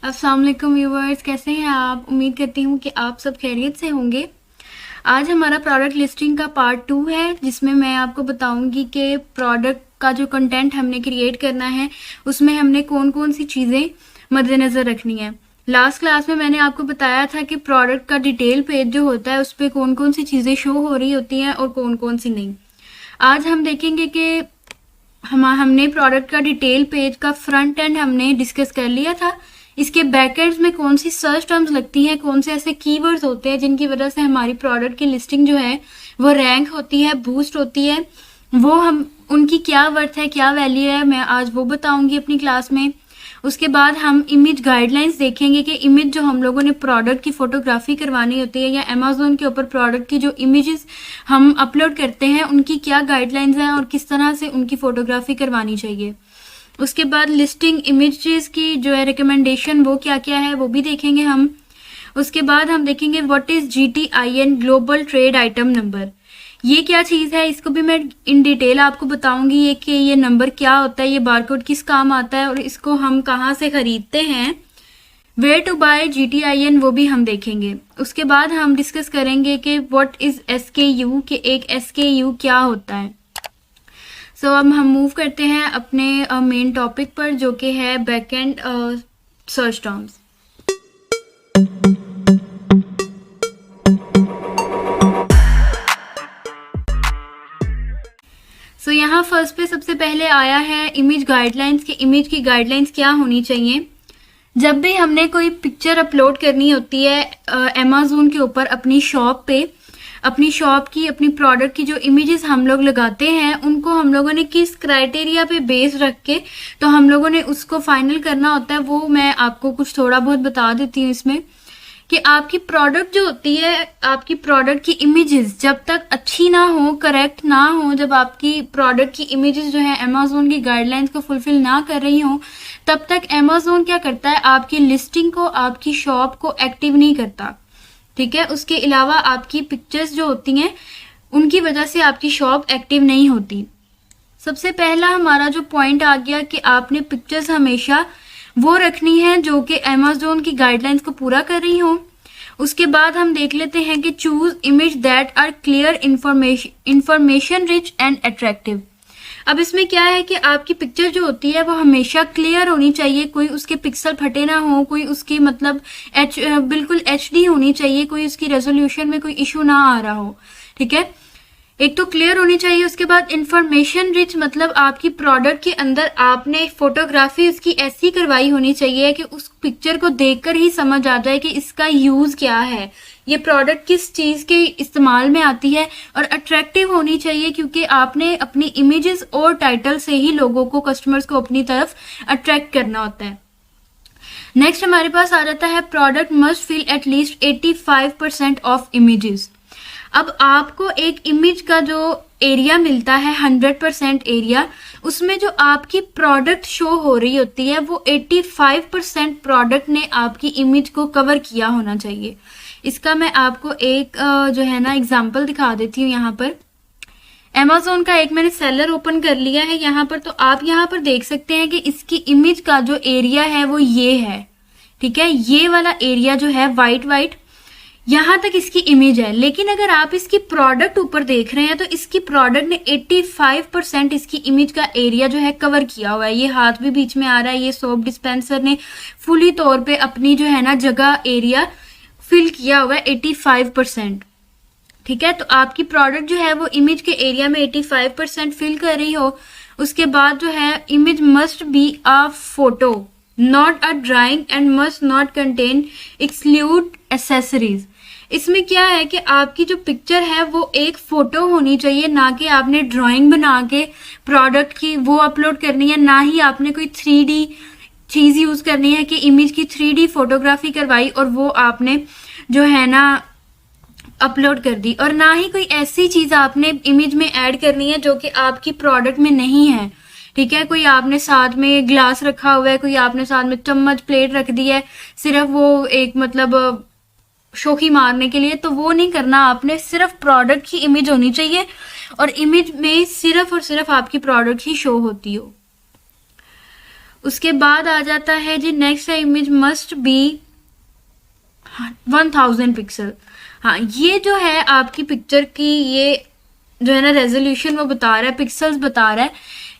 अस्सलाम वालेकुम व्यूवर्स, कैसे हैं आप? उम्मीद करती हूँ कि आप सब खैरियत से होंगे। आज हमारा प्रोडक्ट लिस्टिंग का पार्ट 2 है, जिसमें मैं आपको बताऊंगी कि प्रोडक्ट का जो कंटेंट हमने क्रिएट करना है उसमें हमने कौन कौन सी चीज़ें मद्देनज़र रखनी है। लास्ट क्लास में मैंने आपको बताया था कि प्रोडक्ट का डिटेल पेज जो होता है उस पर कौन कौन सी चीज़ें शो हो रही होती हैं और कौन कौन सी नहीं। आज हम देखेंगे कि हमने प्रोडक्ट का डिटेल पेज का फ्रंट एंड हमने डिस्कस कर लिया था। इसके बैक एंड्स में कौन सी सर्च टर्म्स लगती हैं, कौन से ऐसे कीवर्ड्स होते हैं जिनकी वजह से हमारी प्रोडक्ट की लिस्टिंग जो है वो रैंक होती है, बूस्ट होती है, वो हम उनकी क्या वर्थ है, क्या वैल्यू है, मैं आज वो बताऊंगी अपनी क्लास में। उसके बाद हम इमेज गाइडलाइंस देखेंगे कि इमेज जो हम लोगों ने प्रोडक्ट की फोटोग्राफी करवानी होती है या अमेजोन के ऊपर प्रोडक्ट की जो इमेजेस हम अपलोड करते हैं उनकी क्या गाइडलाइंस हैं और किस तरह से उनकी फोटोग्राफी करवानी चाहिए। उसके बाद लिस्टिंग इमेजेस की जो है रिकमेंडेशन वो क्या क्या है वो भी देखेंगे हम। उसके बाद हम देखेंगे what is GTIN, global trade item number. ये क्या चीज़ है, इसको भी मैं इन डिटेल आपको बताऊंगी ये कि ये नंबर क्या होता है, ये बारकोड किस काम आता है और इसको हम कहाँ से खरीदते हैं। वेयर टू बाय GTIN वो भी हम देखेंगे। उसके बाद हम डिस्कस करेंगे कि व्हाट इज SKU, कि एक SKU क्या होता है। अब हम मूव करते हैं अपने मेन टॉपिक पर, जो कि है बैकएंड सर्च टर्म्स। यहाँ फर्स्ट पे सबसे पहले आया है इमेज गाइडलाइंस, के इमेज की गाइडलाइंस क्या होनी चाहिए। जब भी हमने कोई पिक्चर अपलोड करनी होती है अमेज़न के ऊपर अपनी शॉप पे, अपनी शॉप की, अपनी प्रोडक्ट की जो इमेजेस हम लोग लगाते हैं उनको हम लोगों ने किस क्राइटेरिया पे बेस रख के तो हम लोगों ने उसको फाइनल करना होता है, वो मैं आपको कुछ थोड़ा बहुत बता देती हूँ इसमें। कि आपकी प्रोडक्ट जो होती है, आपकी प्रोडक्ट की इमेजेस जब तक अच्छी ना हो, करेक्ट ना हो, जब आपकी प्रोडक्ट की इमेजेस जो है अमेज़न की गाइडलाइंस को फुलफिल ना कर रही हो, तब तक अमेज़न क्या करता है, आपकी लिस्टिंग को, आपकी शॉप को एक्टिव नहीं करता। ठीक है। उसके अलावा आपकी पिक्चर्स जो होती हैं उनकी वजह से आपकी शॉप एक्टिव नहीं होती। सबसे पहला हमारा जो पॉइंट आ गया कि आपने पिक्चर्स हमेशा वो रखनी है जो कि अमेज़न की गाइडलाइंस को पूरा कर रही हो। उसके बाद हम देख लेते हैं कि choose image that are clear, information rich and attractive. अब इसमें क्या है कि आपकी पिक्चर जो होती है वो हमेशा क्लियर होनी चाहिए, कोई उसके पिक्सल फटे ना हो, कोई उसकी मतलब बिल्कुल HD होनी चाहिए, कोई उसकी रेजोल्यूशन में कोई इशू ना आ रहा हो। ठीक है। एक तो क्लियर होनी चाहिए, उसके बाद इंफॉर्मेशन रिच, मतलब आपकी प्रोडक्ट के अंदर आपने फोटोग्राफी उसकी ऐसी करवाई होनी चाहिए कि उस पिक्चर को देखकर ही समझ आ जाए कि इसका यूज क्या है, ये प्रोडक्ट किस चीज के इस्तेमाल में आती है। और अट्रैक्टिव होनी चाहिए क्योंकि आपने अपनी इमेजेस और टाइटल से ही लोगों को, कस्टमर्स को अपनी तरफ अट्रैक्ट करना होता है। नेक्स्ट हमारे पास आ जाता है product must fill at least 85% of images. अब आपको एक इमेज का जो एरिया मिलता है 100% एरिया, उसमें जो आपकी प्रोडक्ट शो हो रही होती है वो 85% प्रोडक्ट ने आपकी इमेज को कवर किया होना चाहिए। इसका मैं आपको एक जो है ना एग्जांपल दिखा देती हूँ। यहाँ पर अमेज़न का एक मैंने सेलर ओपन कर लिया है यहाँ पर, तो आप यहाँ पर देख सकते हैं कि इसकी इमेज का जो एरिया है वो ये है। ठीक है। ये वाला एरिया जो है वाइट वाइट, यहां तक इसकी इमेज है। लेकिन अगर आप इसकी प्रोडक्ट ऊपर देख रहे हैं तो इसकी प्रोडक्ट ने 85% इसकी इमेज का एरिया जो है कवर किया हुआ है। ये हाथ भी बीच में आ रहा है, ये सोप डिस्पेंसर ने फुली तौर पे अपनी जो है ना जगह, एरिया फिल किया हुआ है 85%। ठीक है। तो आपकी प्रोडक्ट जो है वो इमेज के एरिया में 85% फिल कर रही हो। उसके बाद जो है image must be a photo not a drawing and must not contain exclude accessories. इसमें क्या है कि आपकी जो पिक्चर है वो एक फोटो होनी चाहिए, ना कि आपने ड्राइंग बना के प्रोडक्ट की वो अपलोड करनी है, ना ही आपने कोई 3D चीज यूज करनी है कि इमेज की 3D फोटोग्राफी करवाई और वो आपने जो है ना अपलोड कर दी, और ना ही कोई ऐसी चीज आपने इमेज में ऐड करनी है जो कि आपकी प्रोडक्ट में नहीं है। ठीक है। कोई आपने साथ में ग्लास रखा हुआ है, कोई आपने साथ में चम्मच प्लेट रख दी है, सिर्फ वो एक मतलब शोखी मारने के लिए, तो वो नहीं करना आपने। सिर्फ प्रोडक्ट की इमेज होनी चाहिए और इमेज में सिर्फ और सिर्फ आपकी प्रोडक्ट ही शो होती हो। उसके बाद आ जाता है जी नेक्स्ट है इमेज मस्ट बी 1000 पिक्सल। हाँ, ये जो है आपकी पिक्चर की ये जो है ना रेजोल्यूशन वो बता रहा है, पिक्सल्स बता रहा है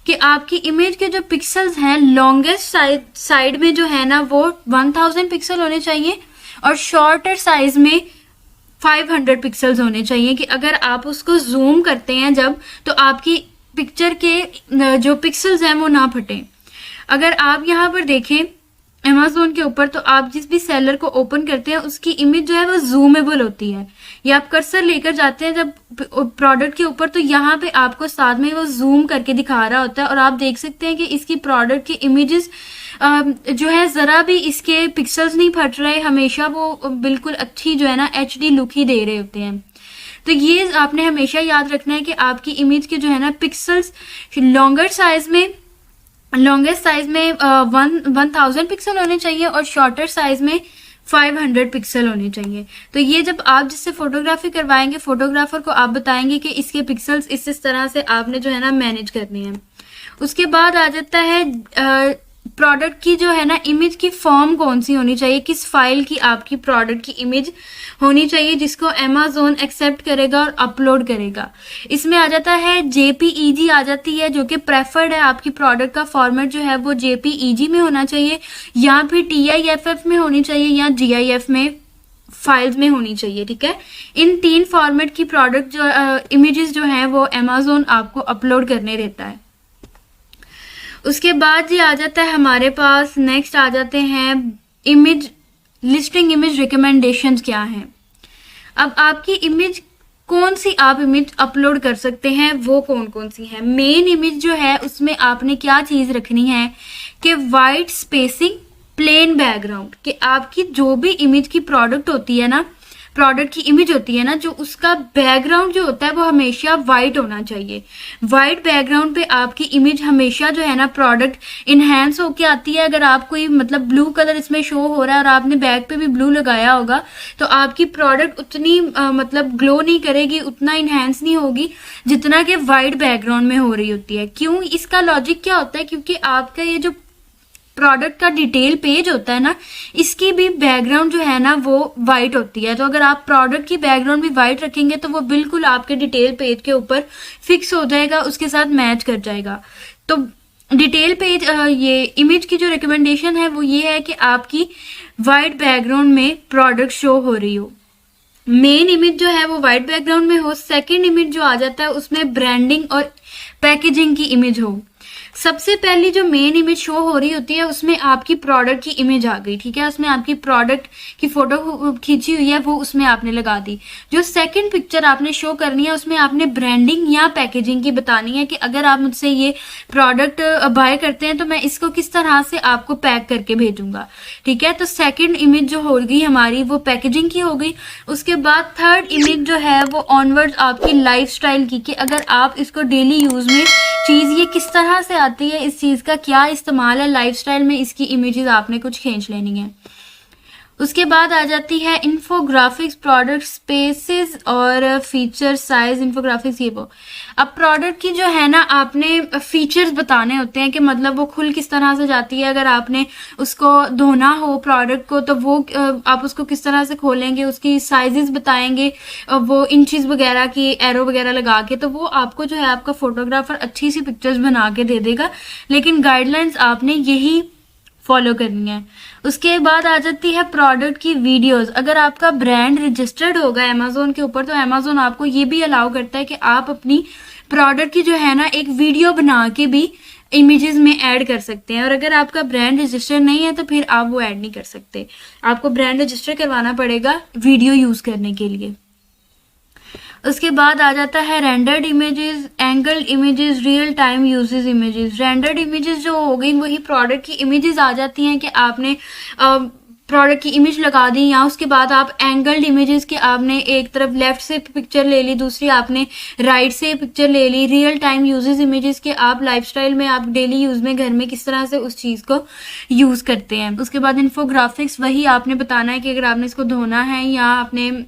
कि आपकी इमेज के जो पिक्सल्स हैं लॉन्गेस्ट साइड में जो है ना वो 1000 पिक्सल होने चाहिए और शॉर्टर साइज में 500 पिक्सल्स होने चाहिए, कि अगर आप उसको जूम करते हैं जब, तो आपकी पिक्चर के जो पिक्सल्स हैं वो ना फटे। अगर आप यहाँ पर देखें Amazon के ऊपर, तो आप जिस भी सेलर को ओपन करते हैं उसकी इमेज जो है वो जूमेबल होती है। या आप कर्सर लेकर जाते हैं जब प्रोडक्ट के ऊपर, तो यहाँ पे आपको साथ में वो जूम करके दिखा रहा होता है और आप देख सकते हैं कि इसकी प्रोडक्ट की इमेजेस जो है जरा भी इसके पिक्सल्स नहीं फट रहे, हमेशा वो बिल्कुल अच्छी जो है ना HD लुक ही दे रहे होते हैं। तो ये आपने हमेशा याद रखना है कि आपकी इमेज के जो है ना पिक्सल्स लॉन्गेस्ट साइज में 1000 पिक्सल होने चाहिए और शॉर्टर साइज में 500 पिक्सल होने चाहिए। तो ये जब आप जिससे फोटोग्राफी करवाएंगे, फोटोग्राफर को आप बताएंगे कि इसके पिक्सल्स इस तरह से आपने जो है ना मैनेज करने हैं। उसके बाद आ जाता है प्रोडक्ट की जो है ना इमेज की फॉर्म कौन सी होनी चाहिए, किस फाइल की आपकी प्रोडक्ट की इमेज होनी चाहिए जिसको Amazon एक्सेप्ट करेगा और अपलोड करेगा। इसमें आ जाता है JPEG आ जाती है, जो कि प्रेफर्ड है। आपकी प्रोडक्ट का फॉर्मेट जो है वो JPEG में होना चाहिए या फिर TIFF में होनी चाहिए या GIF में फाइल्स में होनी चाहिए। ठीक है, इन 3 फॉर्मेट की प्रोडक्ट जो इमेजेस जो है वो Amazon आपको अपलोड करने देता है। उसके बाद ये आ जाता है हमारे पास, नेक्स्ट आ जाते हैं इमेज लिस्टिंग, इमेज रिकमेंडेशंस क्या हैं। अब आपकी इमेज कौन सी आप इमेज अपलोड कर सकते हैं, वो कौन कौन सी है। मेन इमेज जो है उसमें आपने क्या चीज रखनी है कि वाइट स्पेसिंग, प्लेन बैकग्राउंड, कि आपकी जो भी इमेज की प्रोडक्ट होती है ना, प्रोडक्ट की इमेज होती है ना, जो उसका बैकग्राउंड जो होता है वो हमेशा वाइट होना चाहिए। वाइट बैकग्राउंड पे आपकी इमेज हमेशा जो है ना प्रोडक्ट इनहेंस होके आती है। अगर आप कोई मतलब ब्लू कलर इसमें शो हो रहा है और आपने बैक पे भी ब्लू लगाया होगा, तो आपकी प्रोडक्ट उतनी मतलब ग्लो नहीं करेगी, उतना इनहेंस नहीं होगी जितना कि वाइट बैकग्राउंड में हो रही होती है। क्यों, इसका लॉजिक क्या होता है, क्योंकि आपका ये जो प्रोडक्ट का डिटेल पेज होता है ना, इसकी भी बैकग्राउंड जो है ना वो वाइट होती है। तो अगर आप प्रोडक्ट की बैकग्राउंड भी वाइट रखेंगे तो वो बिल्कुल आपके डिटेल पेज के ऊपर फिक्स हो जाएगा, उसके साथ मैच कर जाएगा। तो डिटेल पेज ये इमेज की जो रिकमेंडेशन है वो ये है कि आपकी वाइट बैकग्राउंड में प्रोडक्ट शो हो रही हो, मेन इमेज जो है वो व्हाइट बैकग्राउंड में हो। सेकंड इमेज जो आ जाता है उसमें ब्रांडिंग और पैकेजिंग की इमेज हो। सबसे पहली जो मेन इमेज शो हो रही होती है उसमें आपकी प्रोडक्ट की इमेज आ गई, ठीक है, उसमें आपकी प्रोडक्ट की फोटो खींची हुई है वो उसमें आपने लगा दी। जो सेकंड पिक्चर आपने शो करनी है उसमें आपने ब्रांडिंग या पैकेजिंग की बतानी है कि अगर आप मुझसे ये प्रोडक्ट बाय करते हैं तो मैं इसको किस तरह से आपको पैक करके भेजूंगा। ठीक है, तो सेकंड इमेज जो होगी हमारी वो पैकेजिंग की हो गई। उसके बाद थर्ड इमेज जो है वो ऑनवर्ड आपकी लाइफस्टाइल की, कि अगर आप इसको डेली यूज में चीज ये किस तरह से आती है, इस चीज का क्या इस्तेमाल है लाइफस्टाइल में, इसकी इमेजेस आपने कुछ खींच लेनी है। उसके बाद आ जाती है इन्फोग्राफिक्स, प्रोडक्ट स्पेसेस और फीचर साइज इन्फोग्राफिक्स ये वो। अब प्रोडक्ट की जो है ना आपने फीचर्स बताने होते हैं कि मतलब वो खुल किस तरह से जाती है। अगर आपने उसको धोना हो प्रोडक्ट को तो वो आप उसको किस तरह से खोलेंगे, उसकी साइजेस बताएंगे वो इंचेस वगैरह की एरो वगैरह लगा के, तो वो आपको जो है आपका फोटोग्राफर अच्छी सी पिक्चर्स बना के दे देगा, लेकिन गाइडलाइंस आपने यही फॉलो करनी है। उसके बाद आ जाती है प्रोडक्ट की वीडियोस। अगर आपका ब्रांड रजिस्टर्ड होगा अमेजोन के ऊपर तो अमेजोन आपको ये भी अलाउ करता है कि आप अपनी प्रोडक्ट की जो है ना एक वीडियो बना के भी इमेजेस में ऐड कर सकते हैं। और अगर आपका ब्रांड रजिस्टर नहीं है तो फिर आप वो ऐड नहीं कर सकते, आपको ब्रांड रजिस्टर करवाना पड़ेगा वीडियो यूज करने के लिए। उसके बाद आ जाता है rendered images, angled images, real time uses images. Rendered images जो हो गई वही प्रोडक्ट की इमेजेस आ जाती हैं कि आपने प्रोडक्ट की इमेज लगा दी, या उसके बाद आप एंगल्ड इमेजेस के आपने एक तरफ लेफ्ट से पिक्चर ले ली, दूसरी आपने राइट से पिक्चर ले ली। रियल टाइम यूजेस इमेजेस के आप लाइफस्टाइल में आप डेली यूज में घर में किस तरह से उस चीज को यूज करते हैं। उसके बाद इन्फोग्राफिक्स, वही आपने बताना है कि अगर आपने इसको धोना है या आपने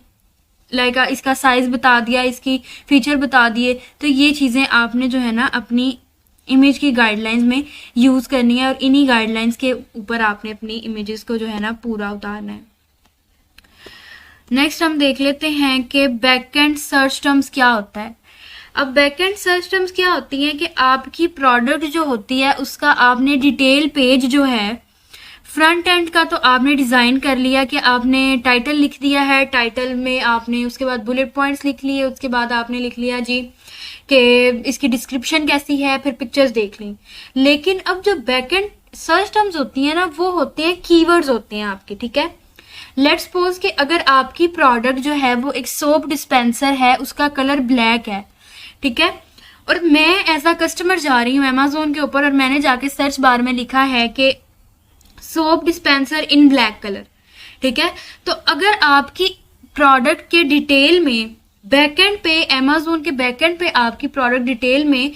इसका साइज बता दिया, इसकी फीचर बता दिए, तो ये चीजें आपने जो है ना अपनी इमेज की गाइडलाइंस में यूज करनी है, और इन्हीं गाइडलाइंस के ऊपर आपने अपनी इमेजेस को जो है ना पूरा उतारना है। नेक्स्ट हम देख लेते हैं कि बैकएंड सर्च टर्म्स क्या होता है। अब बैकएंड सर्च टर्म्स क्या होती हैं कि आपकी प्रोडक्ट जो होती है उसका आपने डिटेल पेज जो है, फ्रंट एंड का तो आपने डिज़ाइन कर लिया कि आपने टाइटल लिख दिया है, टाइटल में आपने उसके बाद बुलेट पॉइंट्स लिख लिए, उसके बाद आपने लिख लिया जी कि इसकी डिस्क्रिप्शन कैसी है, फिर पिक्चर्स देख ली। लेकिन अब जो बैकएंड सर्च टर्म्स होती हैं ना वो होते हैं कीवर्ड्स होते हैं आपके, ठीक है। लेट्स सपोज कि अगर आपकी प्रोडक्ट जो है वो एक सोप डिस्पेंसर है, उसका कलर ब्लैक है, ठीक है, और मैं एज अ कस्टमर जा रही हूँ अमेजोन के ऊपर और मैंने जाके सर्च बार में लिखा है कि सोप डिस्पेंसर इन ब्लैक कलर, ठीक है। तो अगर आपकी प्रोडक्ट के डिटेल में बैकएंड पे, अमेजोन के बैकएंड पे आपकी प्रोडक्ट डिटेल में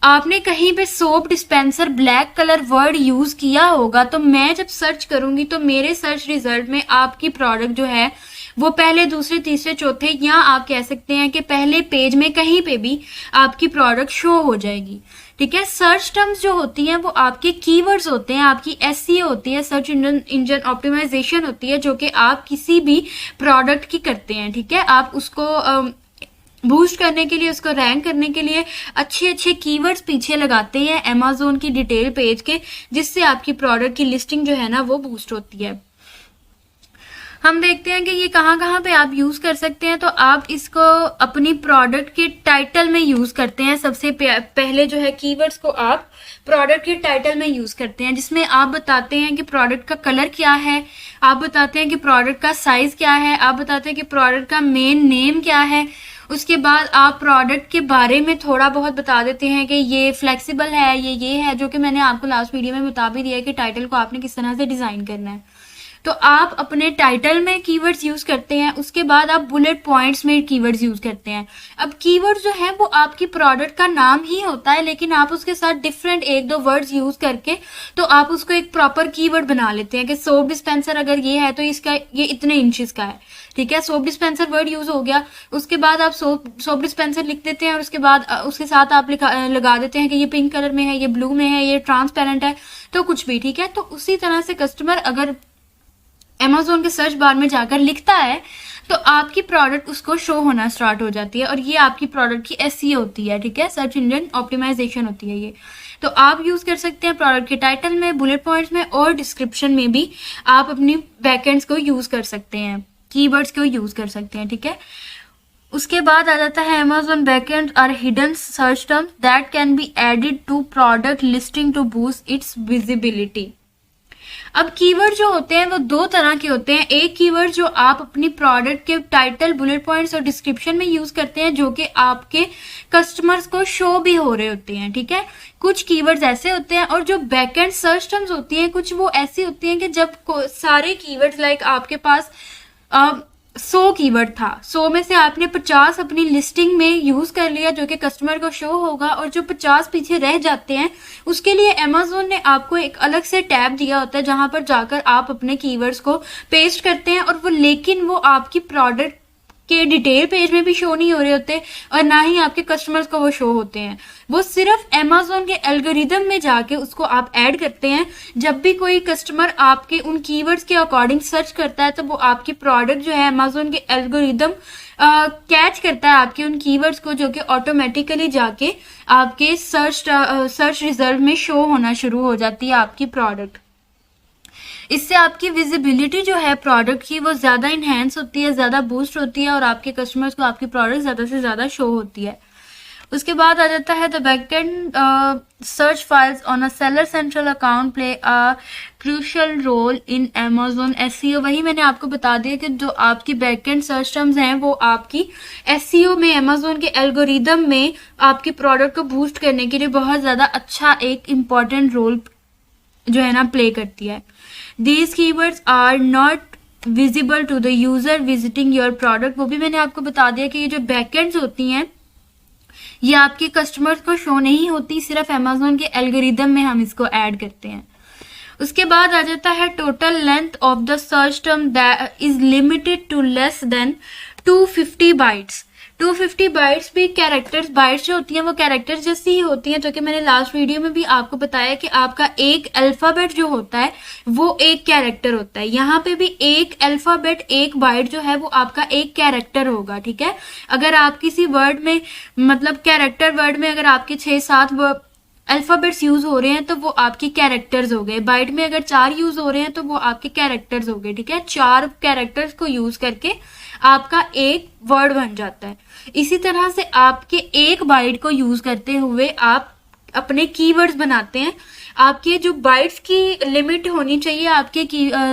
आपने कहीं पे soap dispenser black colour word use किया होगा, तो मैं जब सर्च करूंगी तो मेरे सर्च रिजल्ट में आपकी प्रोडक्ट जो है वो पहले, दूसरे, तीसरे, चौथे, या आप कह सकते हैं कि पहले पेज में कहीं पे भी आपकी प्रोडक्ट शो हो जाएगी, ठीक है। सर्च टर्म्स जो होती हैं वो आपके कीवर्ड्स होते हैं, आपकी एसईओ होती है, सर्च इंजन ऑप्टिमाइजेशन होती है, जो कि आप किसी भी प्रोडक्ट की करते हैं, ठीक है। आप उसको बूस्ट करने के लिए, उसको रैंक करने के लिए अच्छे अच्छे कीवर्ड्स पीछे लगाते हैं अमेजोन की डिटेल पेज के, जिससे आपकी प्रोडक्ट की लिस्टिंग जो है ना वो बूस्ट होती है। हम देखते हैं कि ये कहाँ कहाँ पे आप यूज कर सकते हैं। तो आप इसको अपनी प्रोडक्ट के टाइटल में यूज करते हैं। सबसे पहले जो है कीवर्ड्स को आप प्रोडक्ट के टाइटल में यूज करते हैं, जिसमें आप बताते हैं कि प्रोडक्ट का कलर क्या है, आप बताते हैं कि प्रोडक्ट का साइज क्या है, आप बताते हैं कि प्रोडक्ट का मेन नेम क्या है। उसके बाद आप प्रोडक्ट के बारे में थोड़ा बहुत बता देते हैं कि ये फ्लेक्सिबल है, ये है, जो कि मैंने आपको लास्ट वीडियो में बता भी दिया है कि टाइटल को आपने किस तरह से डिजाइन करना है। तो आप अपने टाइटल में कीवर्ड्स यूज करते हैं, उसके बाद आप बुलेट पॉइंट्स में कीवर्ड्स यूज करते हैं। अब कीवर्ड जो है वो आपकी प्रोडक्ट का नाम ही होता है, लेकिन आप उसके साथ डिफरेंट एक दो वर्ड्स यूज करके तो आप उसको एक प्रॉपर कीवर्ड बना लेते हैं कि सोप डिस्पेंसर अगर ये है तो इसका ये इतने इंचेस का है, ठीक है। सोप डिस्पेंसर वर्ड यूज हो गया, उसके बाद आप सोप डिस्पेंसर लिख देते हैं और उसके बाद उसके साथ आप लगा देते हैं कि ये पिंक कलर में है, ये ब्लू में है, ये ट्रांसपेरेंट है, तो कुछ भी, ठीक है। तो उसी तरह से कस्टमर अगर अमेजोन के सर्च बार में जाकर लिखता है तो आपकी प्रोडक्ट उसको शो होना स्टार्ट हो जाती है, और ये आपकी प्रोडक्ट की एसईओ होती है, ठीक है, सर्च इंजन ऑप्टिमाइजेशन होती है ये। तो आप यूज कर सकते हैं प्रोडक्ट के टाइटल में, बुलेट पॉइंट्स में, और डिस्क्रिप्शन में भी आप अपनी बैकएंड्स को यूज कर सकते हैं, कीवर्ड्स को यूज कर सकते हैं, ठीक है। उसके बाद आ जाता है Amazon backend are hidden search terms that can be added to product listing to boost its visibility. अब कीवर्ड जो होते हैं वो दो तरह के होते हैं। एक कीवर्ड जो आप अपनी प्रोडक्ट के टाइटल, बुलेट पॉइंट्स और डिस्क्रिप्शन में यूज करते हैं, जो कि आपके कस्टमर्स को शो भी हो रहे होते हैं, ठीक है। कुछ कीवर्ड्स ऐसे होते हैं, और जो बैकएंड सर्च टर्म्स होती हैं कुछ वो ऐसी होती हैं कि जब सारे कीवर्ड्स लाइक आपके पास 100 कीवर्ड था, 100 में से आपने 50 अपनी लिस्टिंग में यूज कर लिया जो कि कस्टमर को शो होगा, और जो 50 पीछे रह जाते हैं उसके लिए अमेजोन ने आपको एक अलग से टैब दिया होता है जहां पर जाकर आप अपने कीवर्ड्स को पेस्ट करते हैं, और वो लेकिन वो आपकी प्रोडक्ट के डिटेल पेज में भी शो नहीं हो रहे होते और ना ही आपके कस्टमर्स को वो शो होते हैं। वो सिर्फ अमेजोन के एल्गोरिदम में जाके उसको आप ऐड करते हैं। जब भी कोई कस्टमर आपके उन कीवर्ड्स के अकॉर्डिंग सर्च करता है तो वो आपकी प्रोडक्ट जो है अमेजोन के एल्गोरिदम कैच करता है आपके उन कीवर्ड्स को, जो कि ऑटोमेटिकली जाके आपके सर्च रिजल्ट में शो होना शुरू हो जाती है आपकी प्रोडक्ट। इससे आपकी विजिबिलिटी जो है प्रोडक्ट की वो ज्यादा इनहेंस होती है, ज्यादा बूस्ट होती है, और आपके कस्टमर्स को आपकी प्रोडक्ट ज्यादा से ज्यादा शो होती है। उसके बाद आ जाता है the backend search files on a seller central account play a crucial role in Amazon SEO. वही मैंने आपको बता दिया कि जो आपकी बैकएंड सर्च टर्म्स हैं वो आपकी एसईओ में, अमेजोन के एल्गोरिदम में आपकी प्रोडक्ट को बूस्ट करने के लिए बहुत ज्यादा अच्छा एक इम्पॉर्टेंट रोल जो है ना प्ले करती है। These keywords are not visible to the user visiting your product। वो भी मैंने आपको बता दिया कि ये जो बैकएंड्स होती हैं ये आपके कस्टमर्स को शो नहीं होती, सिर्फ अमेजोन के एल्गोरिदम में हम इसको ऐड करते हैं। उसके बाद आ जाता है total length of the search term that is limited to less than 250 bytes. 250 bytes भी कैरेक्टर्स, बाइट्स जो होती हैं वो कैरेक्टर्स जैसी ही होती हैं, जो कि मैंने लास्ट वीडियो में भी आपको बताया कि आपका एक अल्फाबेट जो होता है वो एक कैरेक्टर होता है। यहाँ पे भी एक अल्फाबेट, एक बाइट जो है वो आपका एक कैरेक्टर होगा, ठीक है। अगर आप किसी वर्ड में, मतलब कैरेक्टर वर्ड में अगर आपके 6-7 अल्फाबेट्स यूज हो रहे हैं तो वो आपके कैरेक्टर्स हो गए। बाइट में अगर 4 यूज हो रहे हैं तो वो आपके कैरेक्टर्स हो गए, ठीक है। 4 कैरेक्टर्स को यूज करके आपका एक वर्ड बन जाता है। इसी तरह से आपके एक बाइट को यूज करते हुए आप अपने कीवर्ड्स बनाते हैं। आपके जो बाइट्स की लिमिट होनी चाहिए आपके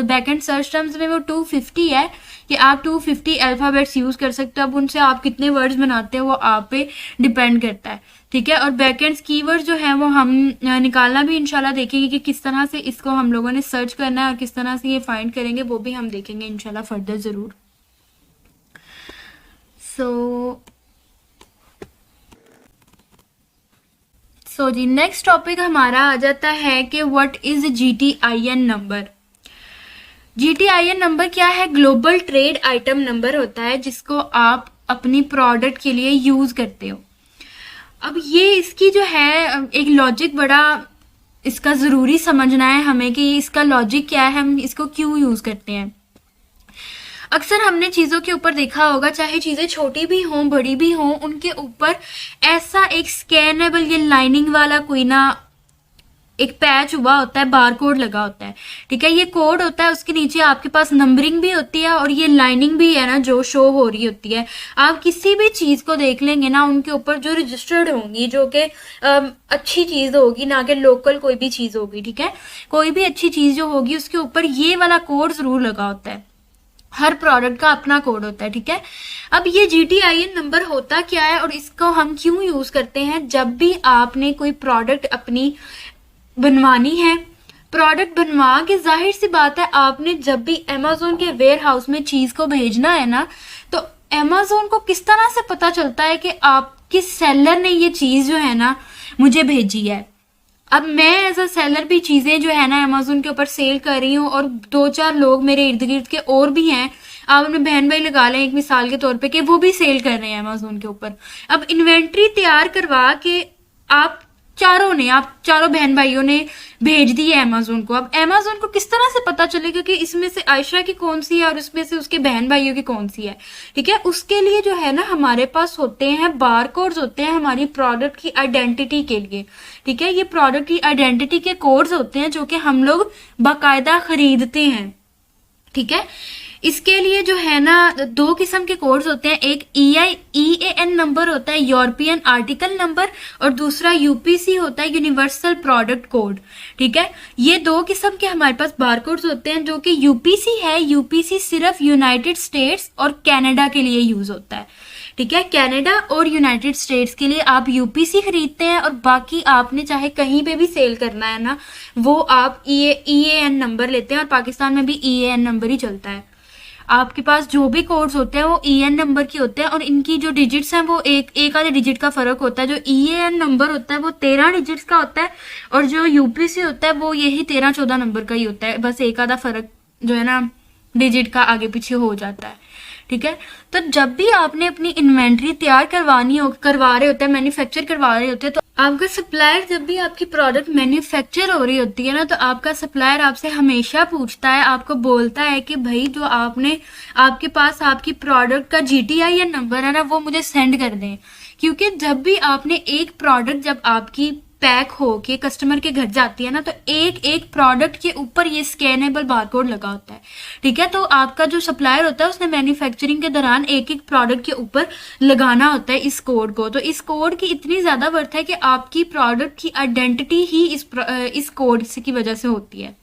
बैकएंड सर्च टर्म्स में वो 250 है कि आप 250 अल्फाबेट्स यूज कर सकते हो। अब उनसे आप कितने वर्ड्स बनाते हैं वो आप पे डिपेंड करता है, ठीक है। और बैकएंड कीवर्ड जो है वो हम निकालना भी इंशाल्लाह देखेंगे कि किस तरह से इसको हम लोगों ने सर्च करना है और किस तरह से ये फाइंड करेंगे, वो भी हम देखेंगे इंशाल्लाह फर्दर जरूर। सो जी नेक्स्ट टॉपिक हमारा आ जाता है कि what is GTIN number. GTIN number क्या है? ग्लोबल ट्रेड आइटम नंबर होता है जिसको आप अपनी प्रोडक्ट के लिए यूज करते हो। अब ये इसकी जो है एक लॉजिक बड़ा इसका जरूरी समझना है हमें कि इसका लॉजिक क्या है, हम इसको क्यों यूज करते हैं। अक्सर हमने चीजों के ऊपर देखा होगा, चाहे चीजें छोटी भी हों बड़ी भी हों, उनके ऊपर ऐसा एक स्कैनेबल ये लाइनिंग वाला कोई ना एक पैच हुआ होता है, बार कोड लगा होता है, ठीक है। ये कोड होता है, उसके नीचे आपके पास नंबरिंग भी होती है और ये लाइनिंग भी है ना जो शो हो रही होती है। आप किसी भी चीज को देख लेंगे ना, उनके ऊपर जो रजिस्टर्ड होंगी, जो कि अच्छी चीज होगी, ना कि लोकल कोई भी चीज होगी, ठीक है। कोई भी अच्छी चीज जो होगी उसके ऊपर ये वाला कोड जरूर लगा होता है। हर प्रोडक्ट का अपना कोड होता है, ठीक है। अब ये GTIN नंबर होता क्या है और इसको हम क्यों यूज करते हैं? जब भी आपने कोई प्रोडक्ट अपनी बनवानी है, प्रोडक्ट बनवा के जाहिर सी बात है आपने जब भी अमेज़न के वेयर हाउस में चीज को भेजना है ना, तो अमेज़न को किस तरह से पता चलता है कि आपके सेलर ने ये चीज जो है ना मुझे भेजी है। अब मैं एज अ सेलर भी चीजें जो है ना अमेज़न के ऊपर सेल कर रही हूँ और 2-4 लोग मेरे इर्द गिर्द के और भी हैं, आप अपने बहन भाई लगा लें एक मिसाल के तौर पे कि वो भी सेल कर रहे हैं अमेज़न के ऊपर। अब इन्वेंट्री तैयार करवा के आप चारों बहन भाइयों ने भेज दी है अमेज़न को। अब अमेज़न को किस तरह से पता चलेगा कि इसमें से आयशा की कौन सी है और उसमें से उसके बहन भाइयों की कौन सी है, ठीक है। उसके लिए जो है ना हमारे पास होते हैं बार कोड्स, होते हैं हमारी प्रोडक्ट की आइडेंटिटी के लिए, ठीक है। ये प्रोडक्ट की आइडेंटिटी के कोड्स होते हैं जो कि हम लोग बाकायदा खरीदते हैं, ठीक है। इसके लिए जो है ना 2 किस्म के कोड्स होते हैं, एक EAN नंबर होता है, यूरोपियन आर्टिकल नंबर, और दूसरा UPC होता है, यूनिवर्सल प्रोडक्ट कोड, ठीक है। ये 2 किस्म के हमारे पास बारकोड्स होते हैं। जो कि UPC है, UPC सिर्फ यूनाइटेड स्टेट्स और कनाडा के लिए यूज होता है, ठीक है। कनाडा और यूनाइटेड स्टेट्स के लिए आप UPC खरीदते हैं और बाकी आपने चाहे कहीं पे भी सेल करना है ना, वो आप EAN नंबर लेते हैं और पाकिस्तान में भी EAN नंबर ही चलता है। आपके पास जो भी कोड्स होते हैं वो EAN नंबर के होते हैं और इनकी जो डिजिट्स हैं वो एक आधे डिजिट का फर्क होता है। जो EAN नंबर होता है वो 13 डिजिट्स का होता है और जो UPC होता है वो यही 13-14 नंबर का ही होता है, बस एक आधा फर्क जो है ना डिजिट का आगे पीछे हो जाता है, ठीक है। तो जब भी आपने अपनी इन्वेंट्री तैयार करवा रहे होते हैं, मैन्युफैक्चर करवा रहे होते हैं, तो आपका सप्लायर जब भी आपकी प्रोडक्ट मैन्युफैक्चर हो रही होती है ना, तो आपका सप्लायर आपसे हमेशा पूछता है, आपको बोलता है कि भाई जो आपके पास आपकी प्रोडक्ट का GTIN नंबर है ना वो मुझे सेंड कर दें। क्योंकि जब भी आपने एक प्रोडक्ट जब आपकी पैक हो के कस्टमर के घर जाती है ना, तो एक प्रोडक्ट के ऊपर ये स्कैनेबल बारकोड लगा होता है, ठीक है। तो आपका जो सप्लायर होता है उसने मैन्युफैक्चरिंग के दौरान एक प्रोडक्ट के ऊपर लगाना होता है इस कोड को। तो इस कोड की इतनी ज्यादा वर्थ है कि आपकी प्रोडक्ट की आइडेंटिटी ही इस कोड की वजह से होती है।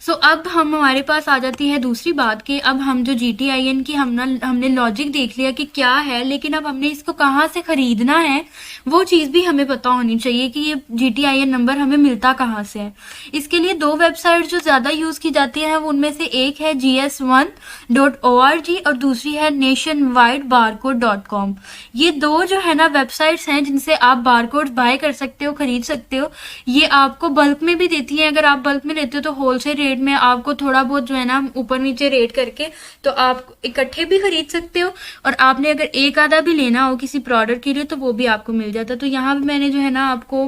सो अब हमारे पास आ जाती है दूसरी बात कि अब हम जो GTIN की हमने लॉजिक देख लिया कि क्या है, लेकिन अब हमने इसको कहाँ से खरीदना है वो चीज भी हमें पता होनी चाहिए कि ये GTIN नंबर हमें मिलता कहाँ से है। इसके लिए 2 वेबसाइट जो ज्यादा यूज की जाती है उनमें से एक है GS1.org और दूसरी है nationwidebarcode.com। ये 2 जो है ना वेबसाइट्स हैं जिनसे आप बारकोड बाय कर सकते हो, खरीद सकते हो। ये आपको बल्क में भी देती हैं, अगर आप बल्क में लेते हो तो होलसेल रेट रेट में आपको थोड़ा बहुत जो है ना ऊपर नीचे रेट करके तो आप इकट्ठे भी खरीद सकते हो, और आपने अगर एक आधा भी लेना हो किसी प्रोडक्ट के लिए तो वो भी आपको मिल जाता है। तो यहाँ पे मैंने जो है ना आपको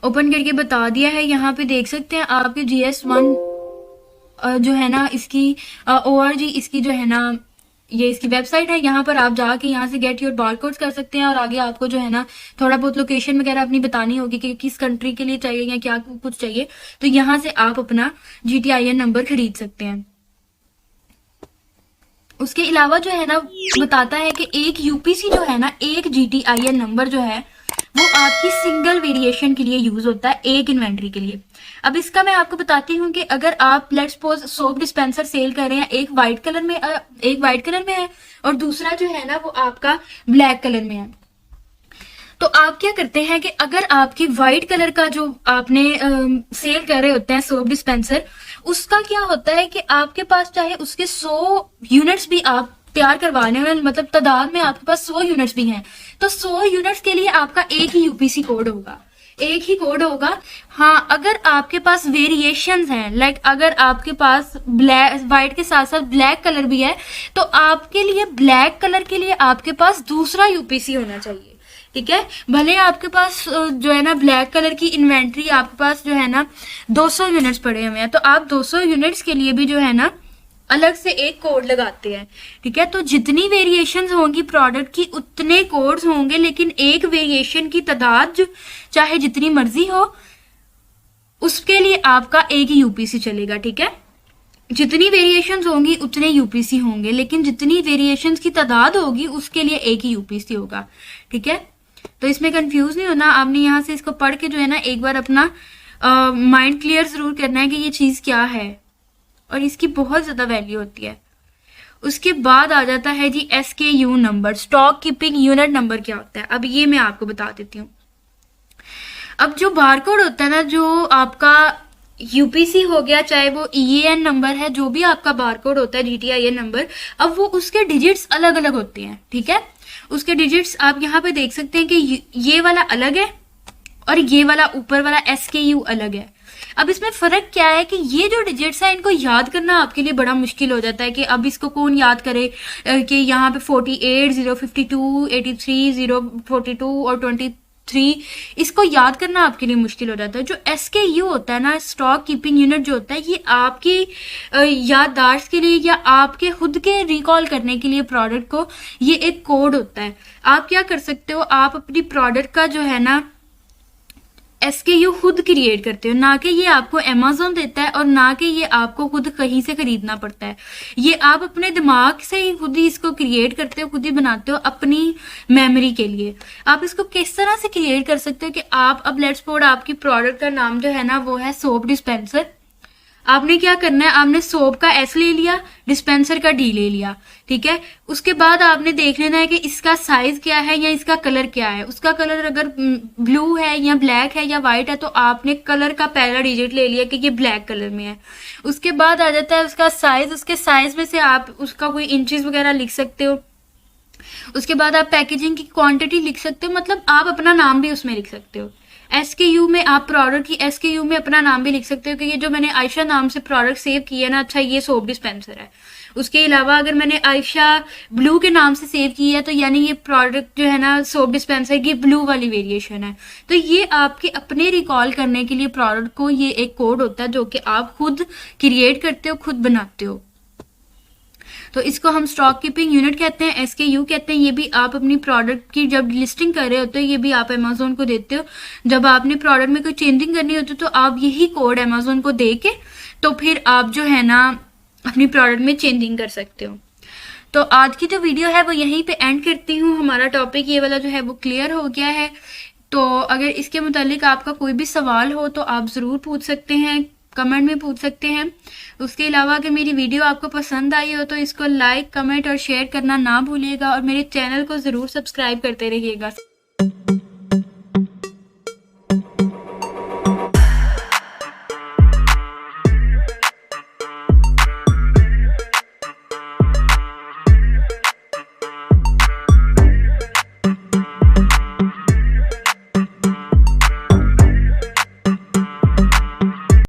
ओपन करके बता दिया है। यहाँ पे देख सकते हैं आपके GS1 जो है ना इसकी ORG इसकी जो है ना ये इसकी वेबसाइट है। यहाँ पर आप जाके यहाँ से गेट योर बारकोड्स कर सकते हैं, और आगे आपको जो है ना थोड़ा बहुत लोकेशन वगैरह अपनी बतानी होगी कि किस कंट्री के लिए चाहिए या क्या कुछ चाहिए, तो यहाँ से आप अपना GTIN नंबर खरीद सकते हैं। उसके अलावा जो है ना बताता है कि एक UPC जो है ना, एक GTIN नंबर जो है वो आपकी सिंगल वेरिएशन के लिए यूज होता है, एक इन्वेंट्री के लिए। अब इसका मैं आपको बताती हूँ कि अगर आप let's suppose soap dispenser sale कर रहे हैं, एक व्हाइट कलर में है और दूसरा जो है ना वो आपका ब्लैक कलर में है, तो आप क्या करते हैं कि अगर आपकी व्हाइट कलर का जो आपने सेल कर रहे होते हैं सोप डिस्पेंसर, उसका क्या होता है कि आपके पास चाहे उसके 100 यूनिट्स भी आप तैयार करवाने में, मतलब तादाद में आपके पास 100 यूनिट्स भी हैं, तो 100 यूनिट्स के लिए आपका एक ही UPC कोड होगा, एक ही कोड होगा। हाँ, अगर आपके पास वेरिएशंस हैं, लाइक अगर आपके पास ब्लैक व्हाइट के साथ साथ ब्लैक कलर भी है, तो आपके लिए ब्लैक कलर के लिए आपके पास दूसरा UPC होना चाहिए, ठीक है। भले आपके पास जो है ना ब्लैक कलर की इन्वेंट्री आपके पास जो है ना 200 यूनिट्स पड़े हुए हैं, तो आप 200 यूनिट्स के लिए भी जो है ना अलग से एक कोड लगाते हैं, ठीक है। तो जितनी वेरिएशंस होंगी प्रोडक्ट की उतने कोड्स होंगे, लेकिन एक वेरिएशन की तादाद चाहे जितनी मर्जी हो उसके लिए आपका एक ही UPC चलेगा, ठीक है। जितनी वेरिएशंस होंगी उतने UPC होंगे, लेकिन जितनी वेरिएशंस की तादाद होगी उसके लिए एक ही UPC होगा, ठीक है। तो इसमें कंफ्यूज नहीं होना, आपने यहाँ से इसको पढ़ के जो है ना एक बार अपना माइंड क्लियर जरूर करना है कि ये चीज क्या है, और इसकी बहुत ज्यादा वैल्यू होती है। उसके बाद आ जाता है जी SKU number, stock keeping unit number क्या होता है, अब ये मैं आपको बता देती हूँ। अब जो बारकोड होता है ना, जो आपका UPC हो गया, चाहे वो EAN नंबर है, जो भी आपका बारकोड होता है GTIN नंबर, अब वो उसके डिजिट्स अलग अलग होते हैं, ठीक है। उसके डिजिट्स आप यहाँ पे देख सकते हैं कि ये वाला अलग है और ये वाला ऊपर वाला SKU अलग है। अब इसमें फर्क क्या है कि ये जो डिजिट्स है इनको याद करना आपके लिए बड़ा मुश्किल हो जाता है कि अब इसको कौन याद करे कि यहाँ पे 48, 052, 83, 042 और 23, इसको याद करना आपके लिए मुश्किल हो जाता है। जो SKU होता है ना, स्टॉक कीपिंग यूनिट जो होता है, ये आपकी याददाश्त के लिए या आपके खुद के रिकॉल करने के लिए प्रोडक्ट को ये एक कोड होता है। आप क्या कर सकते हो, आप अपनी प्रोडक्ट का जो है ना SKU खुद क्रिएट करते हो, ना कि ये आपको Amazon देता है और ना कि ये आपको खुद कहीं से खरीदना पड़ता है। ये आप अपने दिमाग से ही खुद ही इसको क्रिएट करते हो, खुद ही बनाते हो अपनी मेमोरी के लिए। आप इसको किस तरह से क्रिएट कर सकते हो कि आप अब लेट्स सपोज आपकी प्रोडक्ट का नाम जो है ना वो है सोप डिस्पेंसर। आपने क्या करना है, आपने सोप का S ले लिया, डिस्पेंसर का D ले लिया, ठीक है। उसके बाद आपने देख लेना है कि इसका साइज क्या है या इसका कलर क्या है। उसका कलर अगर ब्लू है या ब्लैक है या व्हाइट है तो आपने कलर का पहला डिजिट ले लिया कि ये ब्लैक कलर में है। उसके बाद आ जाता है उसका साइज, उसके साइज में से आप उसका कोई इंचेस वगैरह लिख सकते हो। उसके बाद आप पैकेजिंग की क्वांटिटी लिख सकते हो, मतलब आप अपना नाम भी उसमें लिख सकते हो। SKU में आप प्रोडक्ट की SKU में अपना नाम भी लिख सकते हो कि ये जो मैंने आयशा नाम से प्रोडक्ट सेव किया है ना, अच्छा ये सोप डिस्पेंसर है। उसके अलावा अगर मैंने आयशा ब्लू के नाम से सेव किया है तो यानी ये प्रोडक्ट जो है ना सोप डिस्पेंसर की ब्लू वाली वेरिएशन है। तो ये आपके अपने रिकॉल करने के लिए प्रोडक्ट को ये एक कोड होता है जो कि आप खुद क्रिएट करते हो, खुद बनाते हो। तो इसको हम स्टॉक कीपिंग यूनिट कहते हैं, SKU कहते हैं। ये भी आप अपनी प्रोडक्ट की जब लिस्टिंग कर रहे होते हो, ये भी आप Amazon को देते हो। जब आपने प्रोडक्ट में कोई चेंजिंग करनी होती है तो आप यही कोड Amazon को दे के तो फिर आप जो है ना अपनी प्रोडक्ट में चेंजिंग कर सकते हो। तो आज की जो वीडियो है वो यहीं पे एंड करती हूँ। हमारा टॉपिक ये वाला जो है वो क्लियर हो गया है। तो अगर इसके मुतालिक आपका कोई भी सवाल हो तो आप ज़रूर पूछ सकते हैं, कमेंट में पूछ सकते हैं। उसके अलावा अगर मेरी वीडियो आपको पसंद आई हो तो इसको लाइक, कमेंट और शेयर करना ना भूलिएगा और मेरे चैनल को ज़रूर सब्सक्राइब करते रहिएगा।